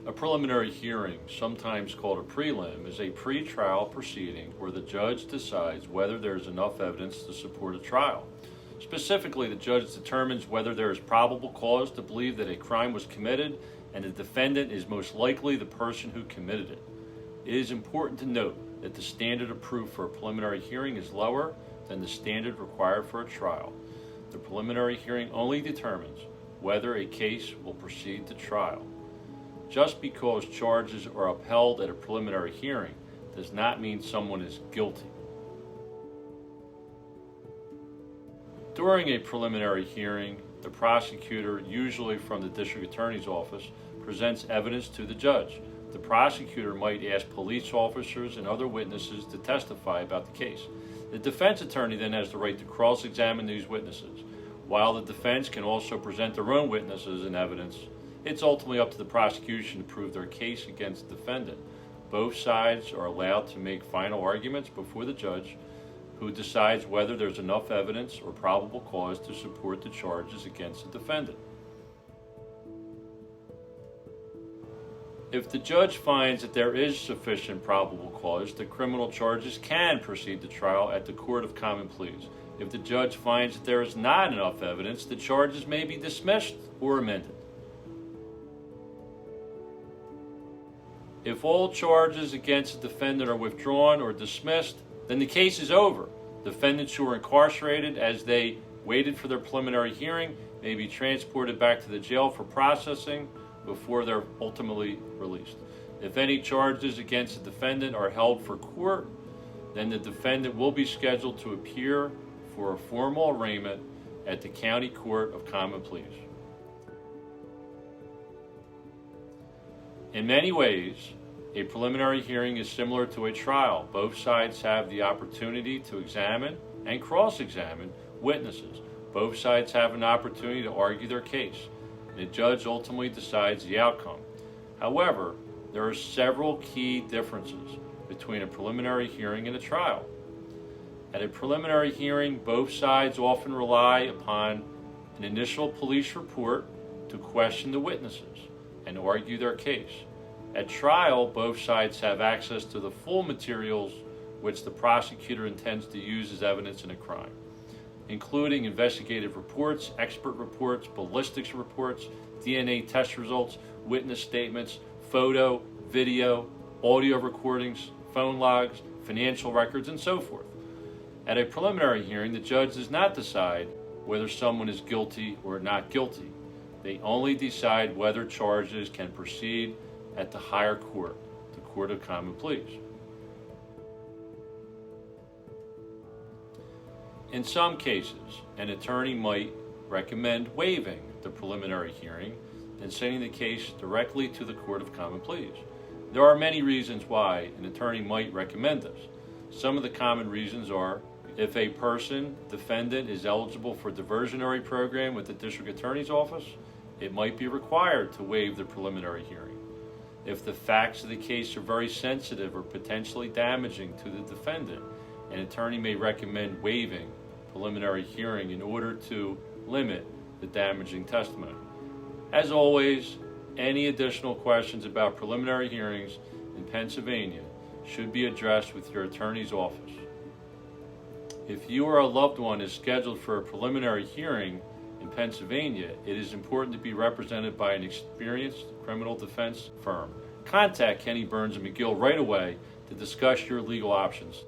A preliminary hearing, sometimes called a prelim, is a pre-trial proceeding where the judge decides whether there is enough evidence to support a trial. Specifically, the judge determines whether there is probable cause to believe that a crime was committed and the defendant is most likely the person who committed it. It is important to note that the standard of proof for a preliminary hearing is lower than the standard required for a trial. The preliminary hearing only determines whether a case will proceed to trial. Just because charges are upheld at a preliminary hearing does not mean someone is guilty. During a preliminary hearing, the prosecutor, usually from the district attorney's office, presents evidence to the judge. The prosecutor might ask police officers and other witnesses to testify about the case. The defense attorney then has the right to cross-examine these witnesses. While the defense can also present their own witnesses and evidence, it's ultimately up to the prosecution to prove their case against the defendant. Both sides are allowed to make final arguments before the judge, who decides whether there's enough evidence or probable cause to support the charges against the defendant. If the judge finds that there is sufficient probable cause, the criminal charges can proceed to trial at the Court of Common Pleas. If the judge finds that there is not enough evidence, the charges may be dismissed or amended. If all charges against the defendant are withdrawn or dismissed, then the case is over. Defendants who are incarcerated as they waited for their preliminary hearing may be transported back to the jail for processing before they're ultimately released. If any charges against the defendant are held for court, then the defendant will be scheduled to appear for a formal arraignment at the County Court of Common Pleas. In many ways, a preliminary hearing is similar to a trial. Both sides have the opportunity to examine and cross-examine witnesses. Both sides have an opportunity to argue their case, and the judge ultimately decides the outcome. However, there are several key differences between a preliminary hearing and a trial. At a preliminary hearing, both sides often rely upon an initial police report to question the witnesses and argue their case. At trial, both sides have access to the full materials which the prosecutor intends to use as evidence in a crime, including investigative reports, expert reports, ballistics reports, DNA test results, witness statements, photo, video, audio recordings, phone logs, financial records, and so forth. At a preliminary hearing, the judge does not decide whether someone is guilty or not guilty. They only decide whether charges can proceed at the higher court, the Court of Common Pleas. In some cases, an attorney might recommend waiving the preliminary hearing and sending the case directly to the Court of Common Pleas. There are many reasons why an attorney might recommend this. Some of the common reasons are if a defendant is eligible for a diversionary program with the district attorney's office, it might be required to waive the preliminary hearing. If the facts of the case are very sensitive or potentially damaging to the defendant, an attorney may recommend waiving preliminary hearing in order to limit the damaging testimony. As always, any additional questions about preliminary hearings in Pennsylvania should be addressed with your attorney's office. If you or a loved one is scheduled for a preliminary hearing in Pennsylvania, it is important to be represented by an experienced criminal defense firm. Contact Kenny Burns and McGill right away to discuss your legal options.